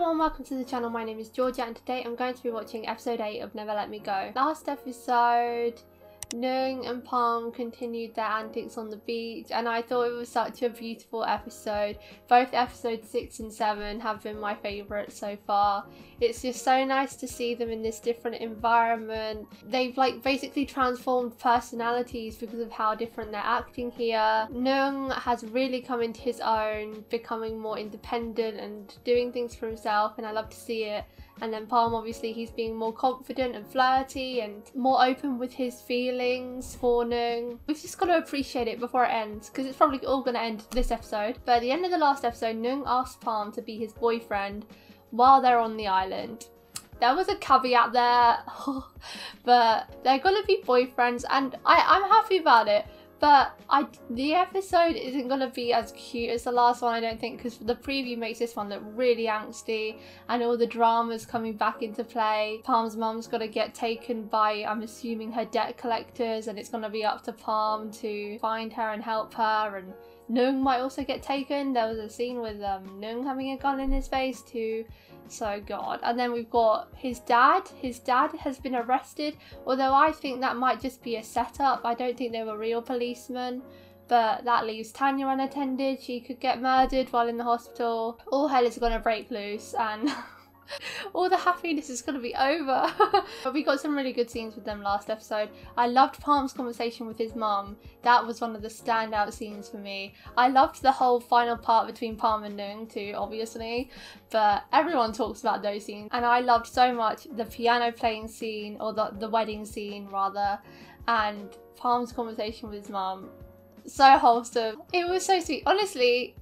Hello and welcome to the channel. My name is Georgia and today I'm going to be watching episode 8 of Never Let Me Go. Last episode, Nueng and Palm continued their antics on the beach and I thought it was such a beautiful episode. Both episodes 6 and 7 have been my favourites so far. It's just so nice to see them in this different environment. They've basically transformed personalities because of how different they're acting here. Nueng has really come into his own, becoming more independent and doing things for himself, and I love to see it. And then Palm, obviously, he's being more confident and flirty and more open with his feelings for Nueng. We've just got to appreciate it before it ends, because it's probably all going to end this episode. But at the end of the last episode, Nueng asked Palm to be his boyfriend while they're on the island. There was a caveat there, but they're going to be boyfriends, and I'm happy about it. But the episode isn't going to be as cute as the last one, I don't think, because the preview makes this one look really angsty and all the drama's coming back into play. Palm's mum's got to get taken by, I'm assuming, her debt collectors, and it's going to be up to Palm to find her and help her, and Nueng might also get taken. There was a scene with Nueng having a gun in his face too. So God. And then we've got his dad. His dad has been arrested, although I think that might just be a setup. I don't think they were real policemen, but that leaves Tanya unattended. She could get murdered while in the hospital. All hell is gonna break loose and all the happiness is going to be over. But we got some really good scenes with them last episode. I loved Palm's conversation with his mum. That was one of the standout scenes for me. I loved the whole final part between Palm and Nueng too, obviously, but everyone talks about those scenes. And I loved so much the piano playing scene, or the wedding scene rather, and Palm's conversation with his mum. So wholesome. It was so sweet. Honestly,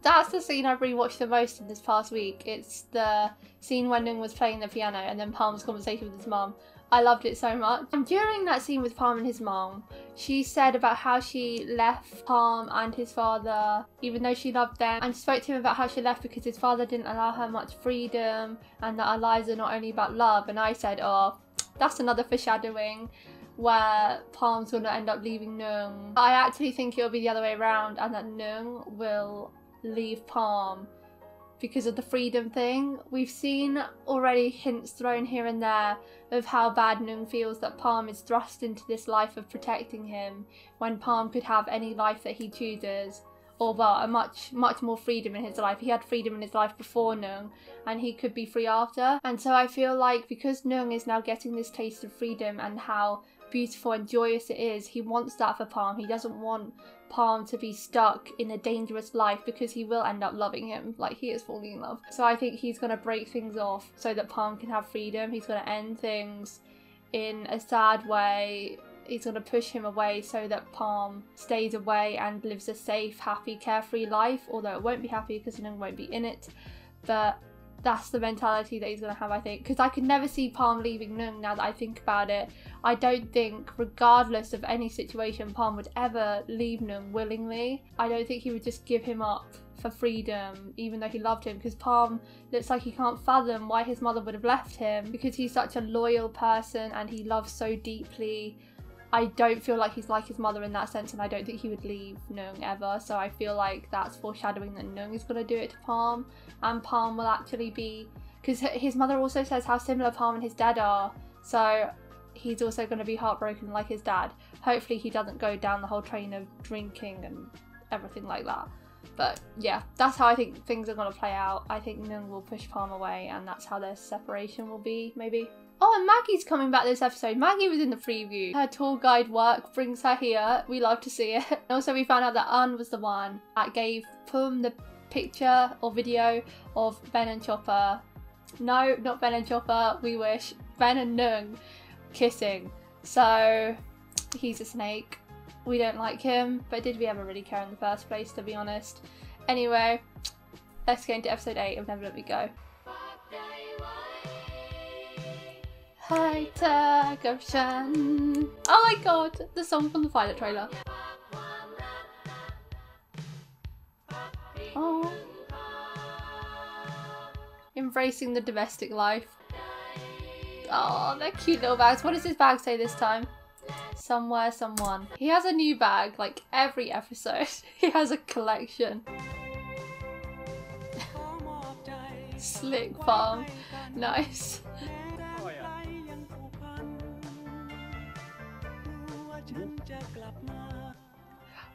that's the scene I've rewatched the most in this past week. It's the scene when Nueng was playing the piano and then Palm's conversation with his mum. I loved it so much. And during that scene with Palm and his mum, she said about how she left Palm and his father, even though she loved them, and she spoke to him about how she left because his father didn't allow her much freedom and that our lives are not only about love. And I said, oh, that's another foreshadowing where Palm's going to end up leaving Nueng. I actually think it'll be the other way around, and that Nueng will leave Palm because of the freedom thing. We've seen already hints thrown here and there of how bad Nueng feels that Palm is thrust into this life of protecting him when Palm could have any life that he chooses, or well, a much more freedom in his life. He had freedom in his life before Nueng and he could be free after. And so I feel like because Nueng is now getting this taste of freedom and how beautiful and joyous it is, he wants that for Palm. He doesn't want Palm to be stuck in a dangerous life, because he will end up loving him, like he is falling in love. So I think he's going to break things off so that Palm can have freedom. He's going to end things in a sad way. He's going to push him away so that Palm stays away and lives a safe, happy, carefree life, although it won't be happy because Nueng won't be in it. But that's the mentality that he's going to have, I think, because I could never see Palm leaving Nueng now that I think about it. I don't think, regardless of any situation, Palm would ever leave Nueng willingly. I don't think he would just give him up for freedom, even though he loved him, because Palm looks like he can't fathom why his mother would have left him, because he's such a loyal person and he loves so deeply. I don't feel like he's like his mother in that sense, and I don't think he would leave Nueng ever. So I feel like that's foreshadowing that Nueng is going to do it to Palm, and Palm will actually be, because his mother also says how similar Palm and his dad are, so he's also going to be heartbroken like his dad. Hopefully he doesn't go down the whole train of drinking and everything like that. But yeah, that's how I think things are going to play out. I think Nueng will push Palm away, and that's how their separation will be, maybe. Oh, and Maggie's coming back this episode. Maggie was in the preview. Her tour guide work brings her here. We love to see it. Also, we found out that An was the one that gave Pum the picture or video of Ben and Chopper. No, not Ben and Chopper. We wish. Ben and Nueng kissing. So, he's a snake. We don't like him, but did we ever really care in the first place, to be honest? Anyway, let's get into episode 8 of Never Let Me Go. High tech option. Oh my god, the song from the pilot trailer. Oh. Embracing the domestic life. Oh, they're cute little bags. What does his bag say this time? Somewhere, someone. He has a new bag, like every episode. He has a collection. Slick Palm. Nice.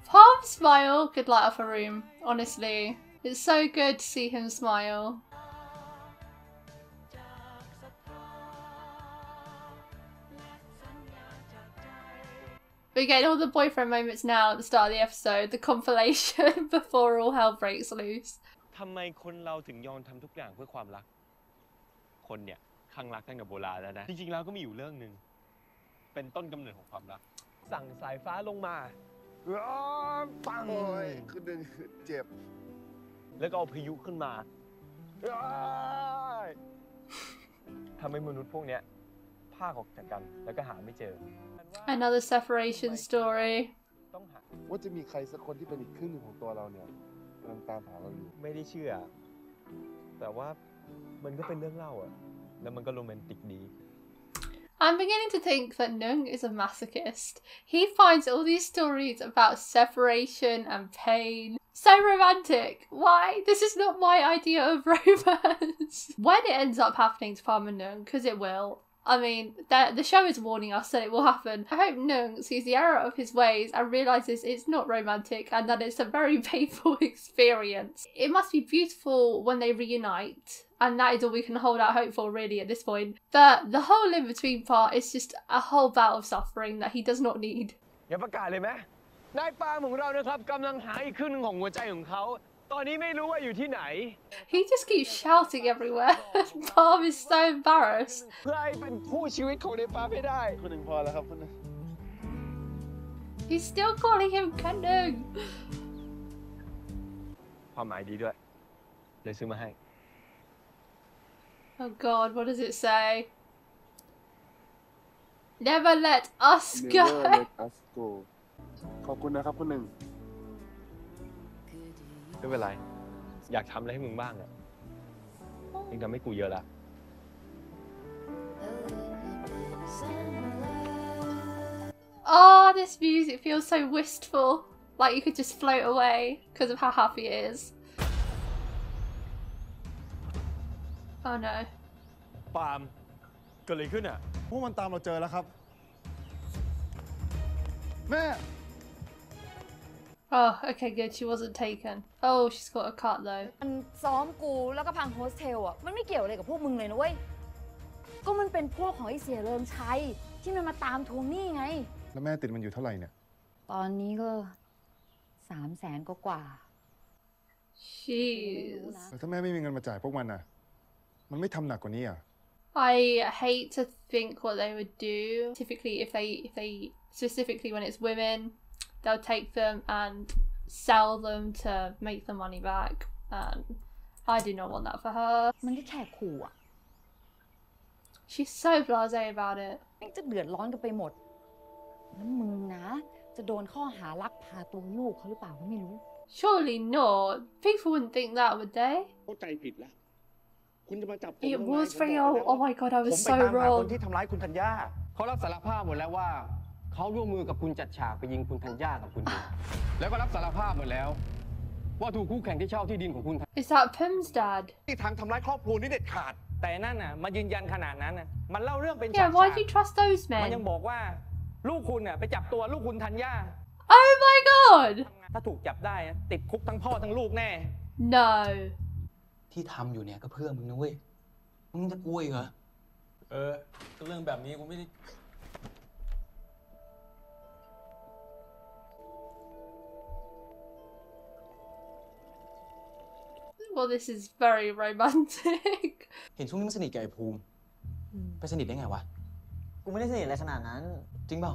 Palm's smile could light up a room, honestly. It's so good to see him smile. We get all the boyfriend moments now at the start of the episode, the compilation before all hell breaks loose. ทำไมคนเราถึงยอมทำทุกอย่างเพื่อความรักคนเนี่ยคลั่งรักตั้งแต่โบราณแล้วนะจริงๆแล้วก็มีอยู่เรื่องนึงเป็นต้นกำเนิดของความรักสั่งสายฟ้าลงมาปังคือดึงเจ็บแล้วก็เอาพายุขึ้นมาทำให้มนุษย์พวกเนี้ยพากออกจากกันแล้วก็หาไม่เจอ Another separation story. ต้องหาว่าจะมีใครสักคนที่เป็นอีกครึ่งหนึ่งของตัวเราเนี่ยกำลังตามหาเราอยู่ไม่ได้เชื่อแต่ว่ามันก็เป็นเรื่องเล่าอะแล้วมันก็โรแมนติกดี I'm beginning to think that Nueng is a masochist. He finds all these stories about separation and pain so romantic. Why? This is not my idea of romance. When it ends up happening to Palm and Nueng, because it will. I mean, the show is warning us that it will happen. I hope Nueng sees the error of his ways and realises it's not romantic and that it's a very painful experience. It must be beautiful when they reunite, and that is all we can hold out hope for really at this point. But the whole in-between part is just a whole bout of suffering that he does not need. อย่าประกาศเลยไหมนายปาล์มของเรานะครับกำลังหาอีกครึ่งของหัวใจของเขาตอนนี้ไม่รู้ว่าอยู่ที่ไหน He just keeps shouting everywhere. Palm is so embarrassed. เพื่อให้เป็นคู่ชีวิตของนายปาล์มให้ได้คนหนึ่งพอแล้วครับคนหนึ่ง He's still calling him Nueng. ความหมายดีด้วยเลยซื้อมาให้ Oh God, what does it say? Never let us go. Never let us go. ขอบคุณนะครับคนหนึ่งไม่เป็นไรอยากทำอะไรให้มึงบ้างอ่ะยังทำให้กูเยอะละ Oh, this music feels so wistful. Like you could just float away because of how happy it is. Oh no. ปาล์มเกิดอะไรขึ้นอ่ะพวกมันตามเราเจอแล้วครับแม่ Oh, okay, good. She wasn't taken. Oh, she's got a cut though. มันซ้อมกูแล้วก็พังโฮสเทลอ่ะมันไม่เกี่ยวอะไรกับพวกมึงเลยนะเว้ยก็มันเป็นพวกของไอ้เสียเริงชัยที่มันมาตามทวงหนี้ไงแล้วแม่ติดมันอยู่เท่าไหร่เนี่ยตอนนี้ก็300,000กว่า Jeez. ถ้าแม่ไม่มีเงินมาจ่ายพวกมันน่ะมันไม่ทำหนักกว่านี้อ่ะ I hate to think what they would do. Typically, if they specifically when it's women, they'll take them and sell them to make the money back. And I do not want that for her. มันก็แค่ขู่อ่ะ She's so blasé about it. ไม่จะเดือดร้อนกันไปหมดแล้วมึงนะจะโดนข้อหาลักพาตัวลูกเขาหรือเปล่าก็ไม่รู้ Surely not. People wouldn't think that, would they? เข้าใจผิดแล้วคุณจะมาจับ It was real. Oh my god, I was so ผมไปตามหา wrong. คนที่ทำร้ายคุณธัญญาเขารับสารภาพหมดแล้วว่าเขาร่วมมือกับคุณจัดฉากไปยิงคุณธัญญากับคุณดินแล้วก็รับสารภาพหมดแล้วว่าถูกคู่แข่งที่เช่าที่ดินของคุณ Is that Pim's dad? ที่ทางทำร้ายครอบครัวนี่เด็ดขาดแต่นั่นน่ะมายืนยันขนาดนั้นน่ะมันเล่าเรื่องเป็นฉาก Yeah, why do you trust those มันยัง men? บอกว่าลูกคุณน่ะไปจับตัวลูกคุณธัญญา Oh my god! ถ้าถูกจับได้ติดคุกทั้งพ่อทั้งลูกแน่ No. ที่ทำอยู่เนี่ยก็เพื่อมึงนะเว้ยมึงจะกลัวอีกเหรอก็เรื่องแบบนี้กูไม่ได้ Well, this is very romantic. เห็นช่วงนี้มันสนิทกับไอ้ภูมิไปสนิทได้ไงวะกูไม่ได้สนิทอะไรขนาดนั้นจริงเปล่า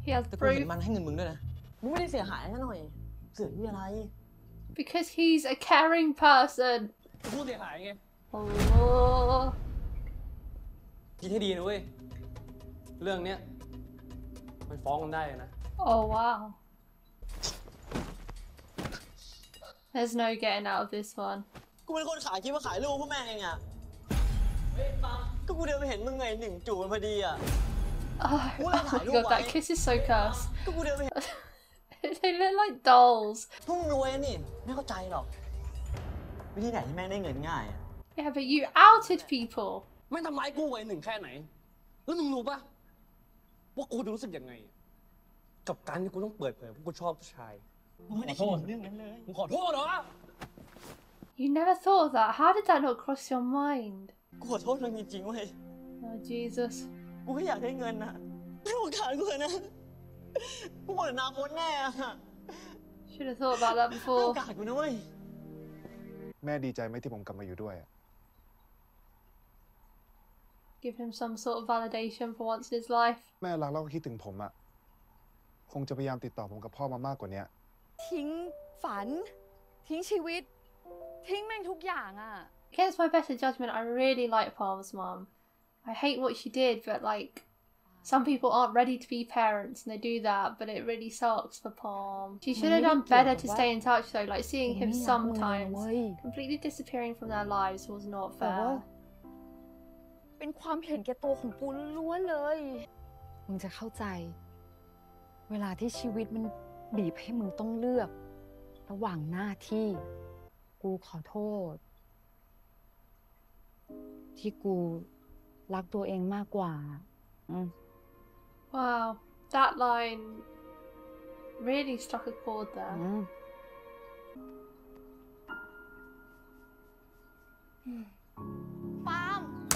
He has แต่กูเห็ proof นมันให้เงินมึงด้วยนะมึงไม่ได้เสียหายซะหน่อยเสียอะไร because he's a caring person. กูเสียหายไง Oh. คิดให้ดีนะเว้ยเรื่องเนี้ยไปฟ้องกันได้นะ Oh wow. There's no getting out of this one. กูเป็นคนขายคิดว่าขายลูกพวกแม่งเองอะก็กูเดินไปเห็นมึงไงหนึ่งจูบมันพอดีอะ Oh my god, that kiss is so cursed. ก็กูเดินไปเห็น They look like dolls. พวกมึงรวยนี่ไม่เข้าใจหรอก วิธีไหนที่แม่งได้เงินง่ายอะ Yeah, but you outed people. แม่งทำร้ายกูไว้หนึ่งแค่ไหน แล้วมึงรู้ปะว่ากูจะรู้สึกยังไง กับการที่กูต้องเปิดเผยว่ากูชอบผู้ชาย กูไม่ได้คิดถึงเรื่องนั้นเลย มึงขอโทษเหรอ You never thought of that. How did that not cross your mind? กูขอโทษเรื่องจริงๆเว้ย Oh, Jesus. กูแค่อยากได้เงินนะไม่โอกาสกูเลยนะ กูหมดอนาคตแน่อะ Should have thought about that ให้โอ before. กาสกูนะเว้ย แม่ดีใจไหมที่ผมกลับมาอยู่ด้วยอะ Give him some sort of validation for once in his life. แม่รักแล้วก็คิดถึงผมอะคงจะพยายามติดต่อผมกับพ่อมามากกว่านี้ ทิ้งฝัน ทิ้งชีวิต ทิ้งแม่งทุกอย่างอ่ะ Against my better judgment, I really like Palm's mom. I hate what she did, but like, some people aren't ready to be parents and they do that, but it really sucks for Palm. She should have done better to stay in touch though, like seeing him sometimes. Completely disappearing from their lives was not แต่ว่า fair. เป็นความเห็นแก่ตัวของกูล้วนๆเลย มึงจะเข้าใจ เวลาที่ชีวิตมันบีบให้มึงต้องเลือก ระหว่างหน้าที่ กูขอโทษ ที่กูรักตัวเองมากกว่า Wow, that line really struck a chord there.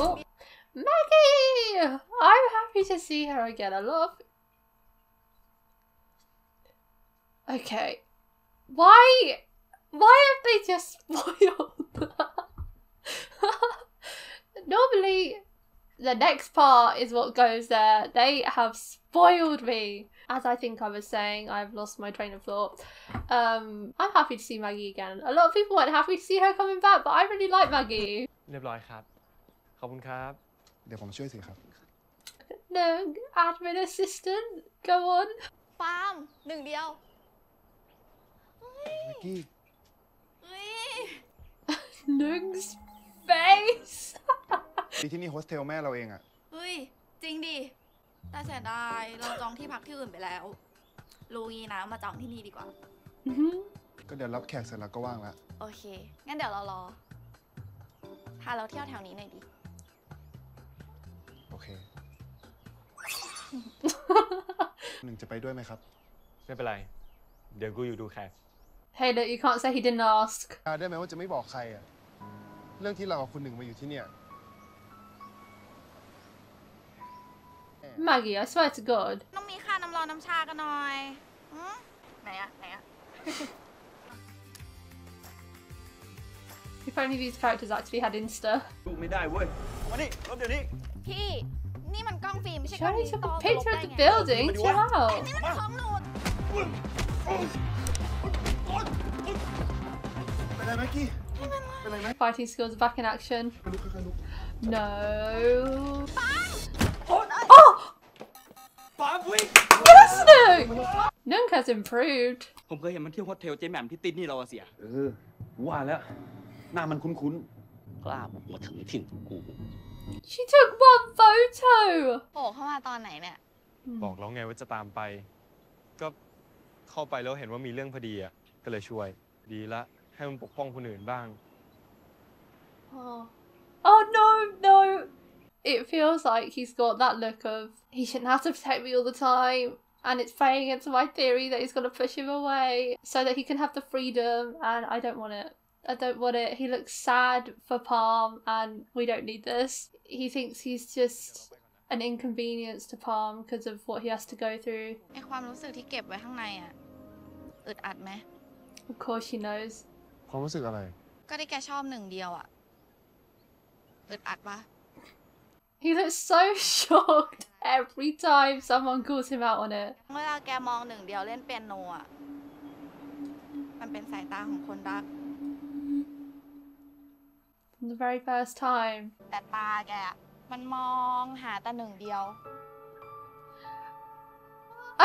Oh, Maggie! I'm happy to see her again. I love. Okay, why have they just spoiled that? Normally, the next part is what goes there. They have spoiled me. As I think I was saying, I've lost my train of thought. I'm happy to see Maggie again. A lot of people weren't happy to see her coming back, but I really like Maggie. เรียบร้อยครับ ขอบคุณครับ เดี๋ยวผมช่วยสิครับ No, admin assistant. Go on. ปาล์มหนึ่งเดียว แม็กกี้ Nung's face. ปีที่นี่โฮสเทลแม่เราเองอะ เฮ้ย จริงดิ แต่เสียดายเราจองที่พักที่อื่นไปแล้ว รู้งี้นะมาจองที่นี่ดีกว่า ก็เดี๋ยวรับแขกเสร็จแล้วก็ว่างแล้ว โอเค งั้นเดี๋ยวเรารอ พาเราเที่ยวแถวนี้หน่อยดิ โอเค หนึ่งจะไปด้วยไหมครับ ไม่เป็นไร เดี๋ยวกูอยู่ดูแขก Hey, look, you can't say he didn't ask. ได้ไหมว่าจะไม่บอกใครอะเรื่องที่เรากับคุณหนึ่งมาอยู่ที่เนี่ย Maggie, I swear to God. ต้องมีค่าน้ำร้อนน้ำชากันหน่อยหืมไหนอะไหนอะ If only these characters actually had Insta. ดูไม่ได้เว้ยมานี่รถเดี๋ยวนี้ พี่ นี่มันกล้องฟิล์มไม่ใช่กล้อง Showing ดิจิ took ตอล a picture of the building. Chill out. นี่มันของหนู เป็นไรแม็กกี้ เป็นไรไหม Fighting skills are back in action. ไปลุกค่อยๆลุก No. ปาล์มวิ่ง Yes, Nung! Nung has improved. ผมเคยเห็นมันเที่ยวโฮสเทลเจ๊แหม่มที่ติดนี่เราอะเสีย ว่าแล้วหน้ามันคุ้น กล้าบุกมาถึงถิ่นกู She took one photo. โผล่เข้ามาตอนไหนเนี่ย บอกแล้วไงว่าจะตามไป ก็เข้าไปแล้วเห็นว่ามีเรื่องพอดีอ่ะ ก็เลยช่วย ดีละ ให้มันปกป้องคนอื่นบ้าง Oh. Oh no, no. It feels like he's got that look of he shouldn't have to protect me all the time. And it's playing into my theory that he's going to push him away so that he can have the freedom. And I don't want it. I don't want it. He looks sad for Palm and we don't need this. He thinks he's just an inconvenience to Palm because of what he has to go through. ไอความรู้สึกที่เก็บไว้ข้างในอะอึดอัดไหม Of course she knows. ความรู้สึกอะไร ก็ที่แกชอบหนึ่งเดียวอะอึดอัดปะ He looks so shocked every time someone calls him out on it. เวลาแกมองหนึ่งเดียวเล่นเปียโนอะมันเป็นสายตาของคนรัก From the very first time. แต่ตาแกอะมันมองหาแต่หนึ่งเดียว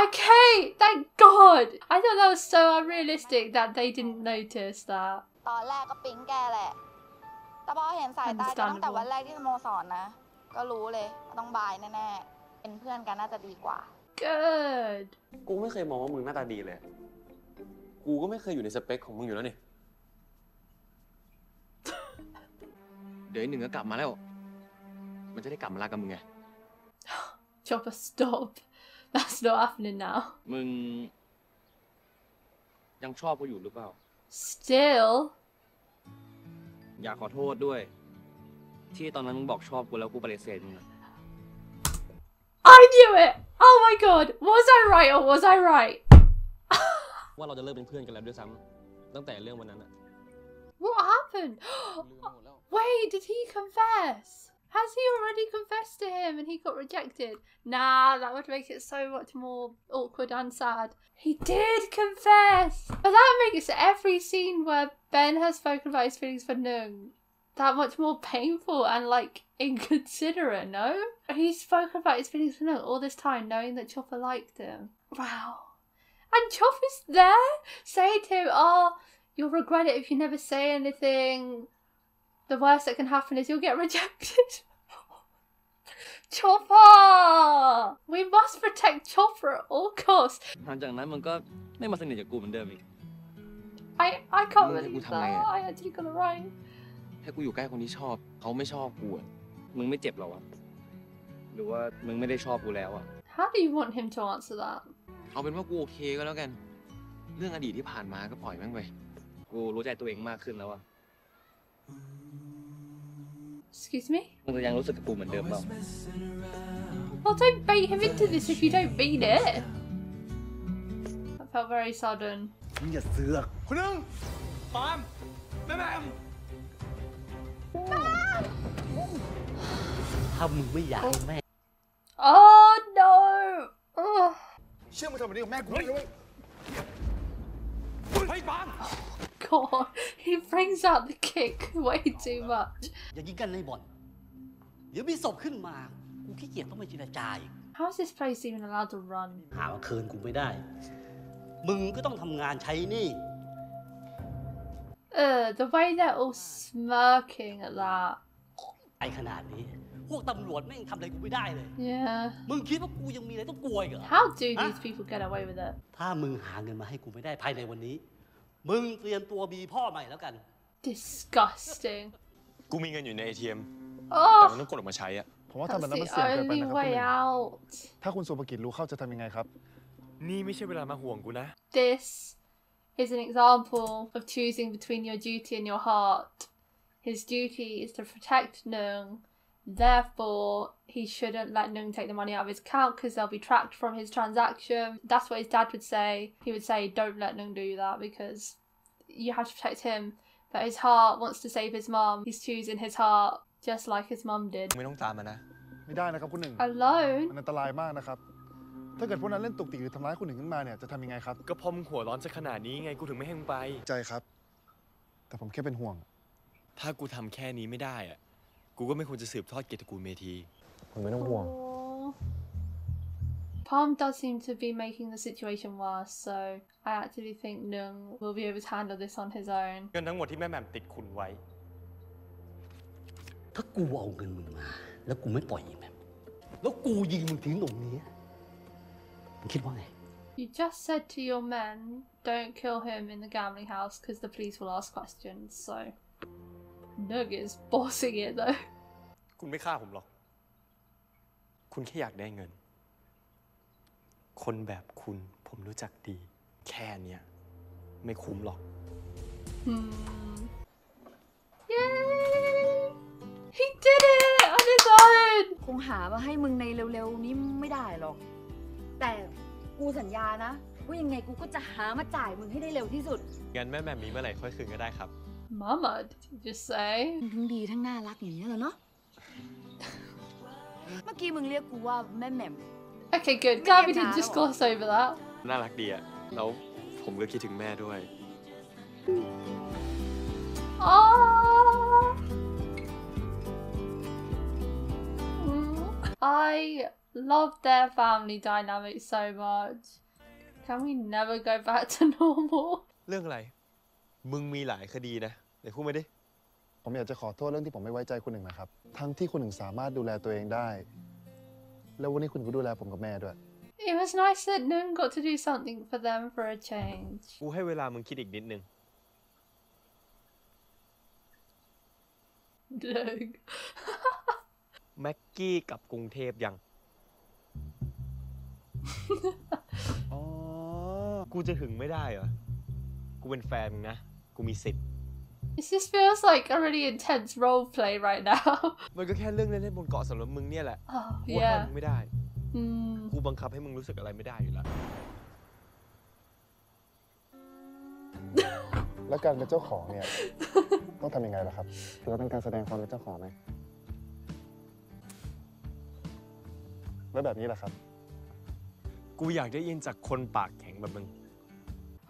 Okay, thank God. I thought that was so unrealistic that they didn't notice that. ตอนแรกก็ปิ๊งแกแหละ แต่พอเห็นสายตาแกตั้งแต่วันแรกที่สโมสรนะ ก็รู้เลยว่าต้องบายแน่ๆ เป็นเพื่อนกันน่าจะดีกว่า Good. กูไม่เคยมองว่ามึงหน้าตาดีเลย กูก็ไม่เคยอยู่ในสเปคของมึงอยู่แล้วนี่ เดี๋ยวไอ้หนึ่งก็กลับมาแล้ว มันจะได้กลับมารักกับมึงไง Chopper, stop. That's not happening now. มึงยังชอบกูอยู่หรือเปล่า Still? อยากขอโทษด้วย ที่ตอนนั้นมึงบอกชอบกูแล้วกูปฏิเสธมึง I knew it! Oh my god! Was I right or was I right? ว่าเราจะเลิกเป็นเพื่อนกันแล้วด้วยซ้ำตั้งแต่เรื่องวันนั้นอะ What happened? Wait, did he confess? Has he already confessed to him and he got rejected? Nah, that would make it so much more awkward and sad. He did confess! But that makes every scene where Ben has spoken about his feelings for Nueng that much more painful and like inconsiderate, no? He spoke about his feelings for Nueng all this time knowing that Chopper liked him. Wow. And Chopper's there saying to him, oh, you'll regret it if you never say anything. The worst that can happen is you'll get rejected. Chopper! We must protect Chopper at all costs. หลังจากนั้นมันก็ไม่มาสนิทกับกูเหมือนเดิมอีก I can't believe that. I actually got it right. ให้กูอยู่ใกล้คนที่ชอบเขาไม่ชอบกูอะมึงไม่เจ็บหรอวะหรือว่ามึงไม่ได้ชอบกูแล้วอะ How do you want him to answer that? เอาเป็นว่ากูโอเคก็แล้วกันเรื่องอดีตที่ผ่านมาก็ปล่อยแม่งไปกูรู้ใจตัวเองมากขึ้นแล้วอะ Excuse me? มึงจะยังรู้สึกกับกูเหมือนเดิมเปล่า Well, don't bait him into this if you don't mean it. That felt very sudden. มึงอย่าเสือก คุณนึงปามแม่แม่ ถ้ามึงไม่อยากให้แม่ Oh no! Ugh. เชื่อมึงทำแบบนี้กับแม่กูเลย เฮ้ยปาม God, he brings out the kick way too much. อย่ายิงกันในบ่อนเดี๋ยวมีศพขึ้นมากูขี้เกียจต้องไปเจรจาอีก How is this place even allowed to run? หาว่าคืนกูไม่ได้ มึงก็ต้องทำงานใช้หนี่ The way they're all smirking at that. ไอ้ขนาดนี้พวกตำรวจแม่งทำอะไรกูไม่ได้เลย Yeah. มึงคิดว่ากูยังมีอะไรต้องกลัวอีกเหรอ How do these people get away with it? ถ้ามึงหาเงินมาให้กูไม่ได้ภายในวันนี้ มึงเตรียมตัวมีพ่อใหม่แล้วกัน Disgusting. กูมีเงินอยู่ใน ATM แต่ Oh, มันต้องกดออกมาใช้อะ ผมว่าทำแบบ that's นั้นมัน the เสี่ยงเกินไป only นะครับคุณห way นึ่ง out. ถ้าคุณสุภกิจรู้เข้าจะทำยังไงครับ นี่ไม่ใช่เวลามาห่วงกูนะ This is an example of choosing between your duty and your heart. His duty is to protect Nueng. Therefore, he shouldn't let Nueng take the money out of his account because they'll be tracked from his transaction. That's what his dad would say. He would say, don't let Nueng do that because you have to protect him. But his heart wants to save his mum. He's choosing his heart just like his mum did. ไม่ต้องตามมานะ ไม่ได้นะครับคุณหนึ่ง Alone? มันอันตรายมากนะครับ ถ้าเกิดพวกนั้นเล่นตุกติกหรือทำร้ายคุณหนึ่งขึ้นมาเนี่ยจะทำยังไงครับ ก็พอมึงหัวร้อนจะขนาดนี้ไงกูถึงไม่ให้มึงไป ใจครับ แต่ผมแค่เป็นห่วง ถ้ากูทำแค่นี้ไม่ได้อะกูก็ไม่ควรจะสืบทอดเกียรติตระกูลเมธี ผมไม่ต้องห่วง Aww. Palm does seem to be making the situation worse, so I actually think Nueng will be able to handle this on his own. เงินทั้งหมดที่แม่แหม่มติดคุณไว้ ถ้ากูเอาเงินมึงมา แล้วกูไม่ปล่อยอีกแบบแล้วกูยิงมึงทิ้งตรงนี้มึงคิดว่าไง You just said to your men, don't kill him in the gambling house because the police will ask questions, so Nueng is bossing it though. คุณไม่ฆ่าผมหรอก คุณแค่อยากได้เงิน คนแบบคุณผมรู้จักดี แค่เนี้ยไม่คุ้มหรอก Yay! He did it on his own! คงหามาให้มึงในเร็วๆนี้ไม่ได้หรอก แต่กูสัญญานะว่ายังไงกูก็จะหามาจ่ายมึงให้ได้เร็วที่สุด งั้นแม่แหม่มมีเมื่อไหร่ค่อยคืนก็ได้ครับ Mama, did you just say? ทั้งดีทั้งน่ารักอย่างนี้ยเหรอเนาะ เมื่อกี้มึงเรียกกูว่าแม่แหม่ม Okay, good. Glad we didn't just gloss over that. น่ารักดีอะแล้วผมก็คิดถึงแม่ด้วย Oh. I love their family dynamic so much. Can we never go back to normal? เรื่องอะไร มึงมีหลายคดีนะไหนพูดมาดิ ผมอยากจะขอโทษเรื่องที่ผมไม่ไว้ใจคุณหนึ่งนะครับ ทั้งที่คุณหนึ่งสามารถดูแลตัวเองได้ แล้ววันนี้คุณก็ดูแลผมกับแม่ด้วย It was nice that Nueng got to do something for them for a change. กูให้เวลามึงคิดอีกนิดนึง Look. แม็กกี้กลับกรุงเทพยัง อ๋อ กูจะหึงไม่ได้เหรอ กูเป็นแฟนมึงนะ กูมีสิทธิ์ This just feels like a really intense role play right now. มันก็แค่เรื่องเล่นๆบนเกาะสำหรับมึงเนี่ยแหละ Oh, กูห้าม yeah. มึงไม่ได้ Mm. กูบังคับให้มึงรู้สึกอะไรไม่ได้อยู่แล้ว แล้วการเป็นเจ้าของเนี่ย ต้องทำยังไงล่ะครับถือว่าเป็นการแสดงความเป็นเจ้าของไหมแล้วแบบนี้ล่ะครับ กูอยากได้ยินจากคนปากแข็งแบบมึง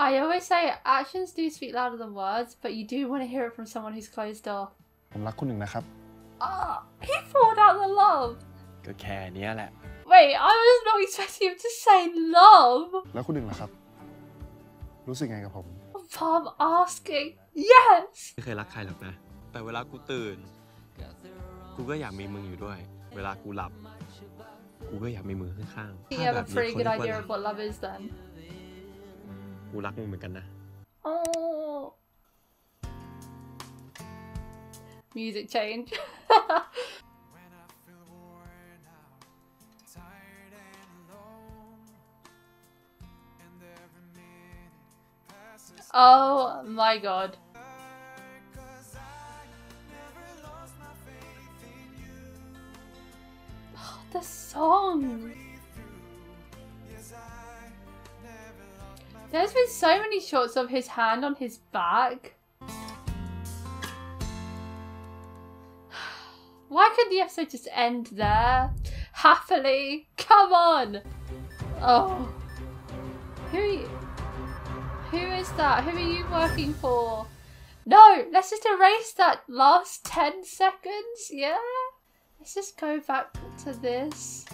I always say actions do speak louder than words, but you do want to hear it from someone who's closed off. ผมรักคุณหนึ่งนะครับ Oh, he poured out the love. ก็แค่เนี้ยแหละ Wait, I was not expecting him to say love. แล้วคุณหนึ่งล่ะครับ รู้สึกไงกับผม Palm asking, yes. ไม่เคยรักใครหรอกนะ แต่เวลากูตื่น กูก็อยากมีมึงอยู่ด้วย เวลากูหลับ กูก็อยากมีมึงข้างๆ You have a pretty good idea of what love is then. กูรักมึงเหมือนกันนะ Oh. Music change. Oh my god. Oh, the song. There's been so many shots of his hand on his back. Why couldn't the episode just end there? Happily? Come on! Oh. Who is that? Who are you working for? No! Let's just erase that last 10 seconds, yeah? Let's just go back to this.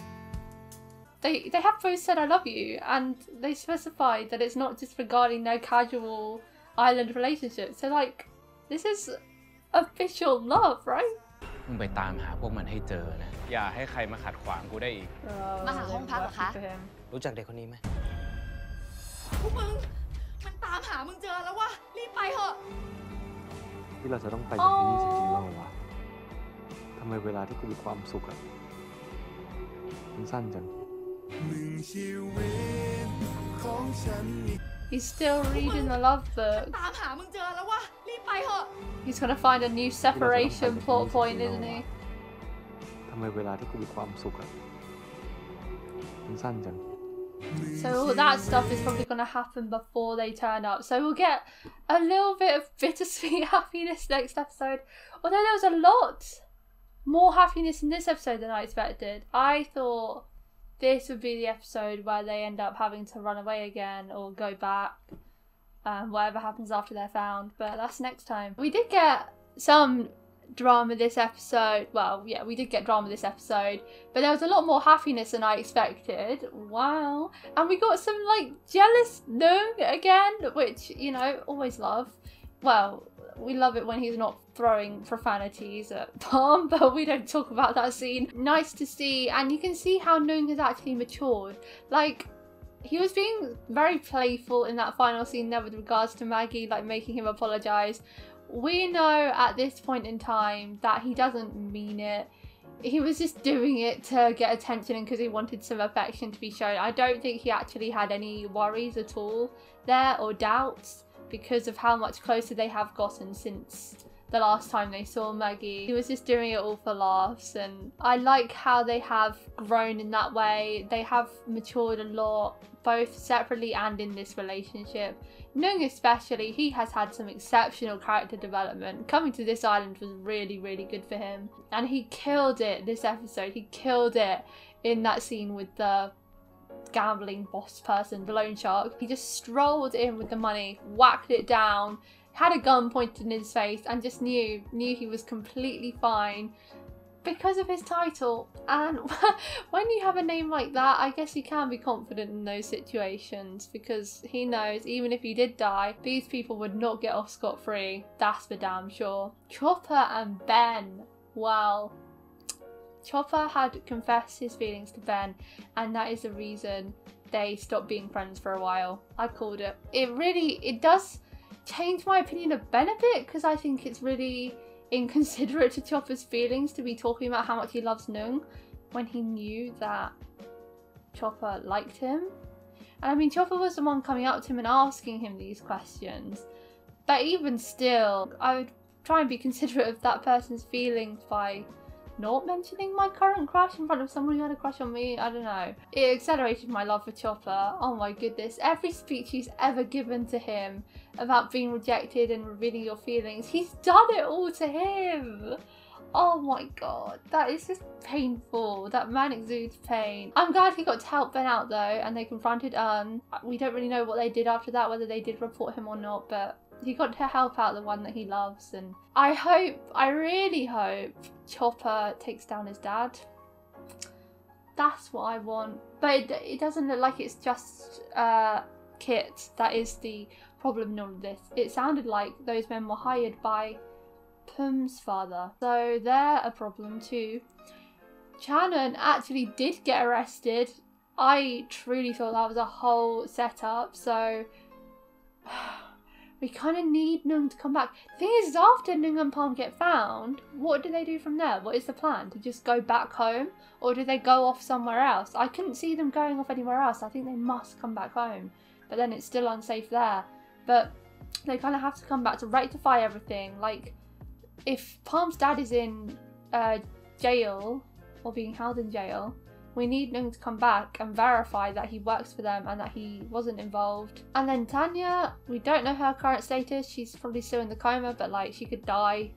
They have both said I love you, and they specified that it's not just regarding their casual island relationship. So like, this is official love, right? มึงไปตามหาพวกมันให้เจอนะ อย่าให้ใครมาขัดขวางกูได้อีก มาหาห้องพักเหรอคะ รู้จักเด็กคนนี้ไหม พวกมึง มันตามหามึงเจอแล้ววะ รีบไปเถอะ ที่เราจะต้องไปอย่างที่นี่จริงๆแล้ววะทำไมเวลาที่กูมีความสุขอะมันสั้นจัง He's still reading the love book. ตามหามึงเจอแล้ววะ รีบไปเถอะ He's gonna find a new separation plot point, isn't he? ทำไมเวลาที่กูมีความสุขอะมันสั้นจัง So all that stuff is probably gonna happen before they turn up. So we'll get a little bit of bittersweet happiness next episode. Although there was a lot more happiness in this episode than I expected. I thought this would be the episode where they end up having to run away again or go back. Whatever happens after they're found. But that's next time. We did get some drama this episode. Well, yeah, we did get drama this episode. But there was a lot more happiness than I expected. Wow. And we got some, like, jealous Nueng again. Which, you know, always love. Well, we love it when he's not throwing profanities at Palm, but we don't talk about that scene. Nice to see, and you can see how Nueng has actually matured. Like, he was being very playful in that final scene there with regards to Maggie, like making him apologise. We know at this point in time that he doesn't mean it. He was just doing it to get attention and because he wanted some affection to be shown. I don't think he actually had any worries at all there or doubts, because of how much closer they have gotten since the last time they saw Maggie. He was just doing it all for laughs, and I like how they have grown in that way. They have matured a lot, both separately and in this relationship. Nueng especially, he has had some exceptional character development. Coming to this island was really, really good for him. And he killed it this episode. He killed it in that scene with the gambling boss person, the loan shark. He just strolled in with the money, whacked it down, had a gun pointed in his face, and just knew he was completely fine because of his title. And when you have a name like that, I guess you can be confident in those situations, because he knows even if he did die, these people would not get off scot-free. That's for damn sure. Chopper and Ben. Well, Chopper had confessed his feelings to Ben, and that is the reason they stopped being friends for a while. I called it. It does change my opinion of Ben a bit, because I think it's really inconsiderate to Chopper's feelings to be talking about how much he loves Nueng when he knew that Chopper liked him. And I mean, Chopper was the one coming up to him and asking him these questions. But even still, I would try and be considerate of that person's feelings by not mentioning my current crush in front of someone who had a crush on me. I don't know. It accelerated my love for Chopper. Oh my goodness. Every speech he's ever given to him about being rejected and revealing your feelings, he's done it all to him. Oh my god. That is just painful. That man exudes pain. I'm glad he got to help Ben out though, and they confronted we don't really know what they did after that, whether they did report him or not, but he got to help out the one that he loves, and I really hope Chopper takes down his dad. That's what I want. But it doesn't look like it's just Kit that is the problem in all of this. It sounded like those men were hired by Pum's father, so they're a problem too. Shannon actually did get arrested. I truly thought that was a whole setup, so we kind of need Nueng to come back. The thing is, after Nueng and Palm get found, what do they do from there? What is the plan? To just go back home? Or do they go off somewhere else? I couldn't see them going off anywhere else. I think they must come back home. But then it's still unsafe there. But they kind of have to come back to rectify everything. Like, if Palm's dad is in jail, or being held in jail, we need Nueng to come back and verify that he works for them and that he wasn't involved. And then Tanya, we don't know her current status. She's probably still in the coma, but like she could die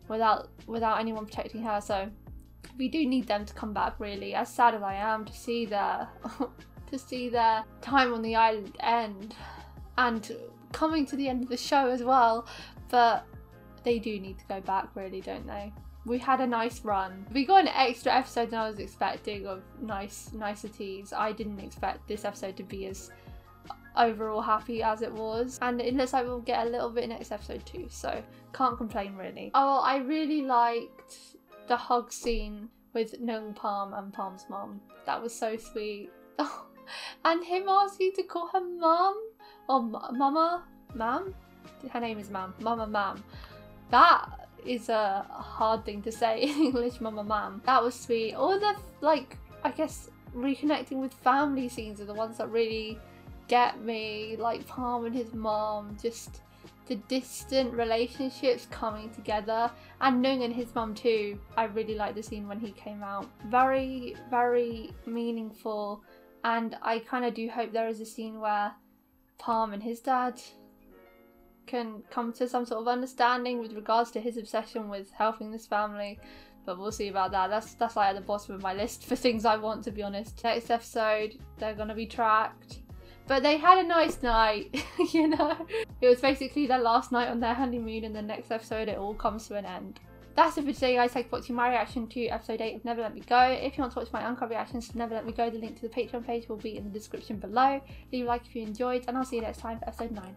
without anyone protecting her. So we do need them to come back, really. As sad as I am to see their time on the island end and coming to the end of the show as well, but they do need to go back, really, don't they? We had a nice run. We got an extra episode than I was expecting of niceties. I didn't expect this episode to be as overall happy as it was. And it looks like we'll get a little bit next episode too, so can't complain really. Oh, I really liked the hug scene with Nueng, Palm and Palm's mum. That was so sweet. Oh, and him asking to call her mum or mama, mam? Her name is Mam. Mama Mam. That is a hard thing to say in English, mama mam. That was sweet. All the, like, I guess reconnecting with family scenes are the ones that really get me, like Palm and his mom, just the distant relationships coming together, and Nueng and his mum too. I really like the scene when he came out. Very, very meaningful, and I kind of do hope there is a scene where Palm and his dad can come to some sort of understanding with regards to his obsession with helping this family, but we'll see about that. That's like at the bottom of my list for things I want, to be honest. Next episode, they're gonna be tracked, but they had a nice night. You know, it was basically their last night on their honeymoon, and the next episode it all comes to an end. That's it for today, guys. Thanks for watching my reaction to episode 8 of Never Let Me Go. If you want to watch my uncut reactions to Never Let Me Go, the link to the Patreon page will be in the description below. Leave a like if you enjoyed, and I'll see you next time for episode 9.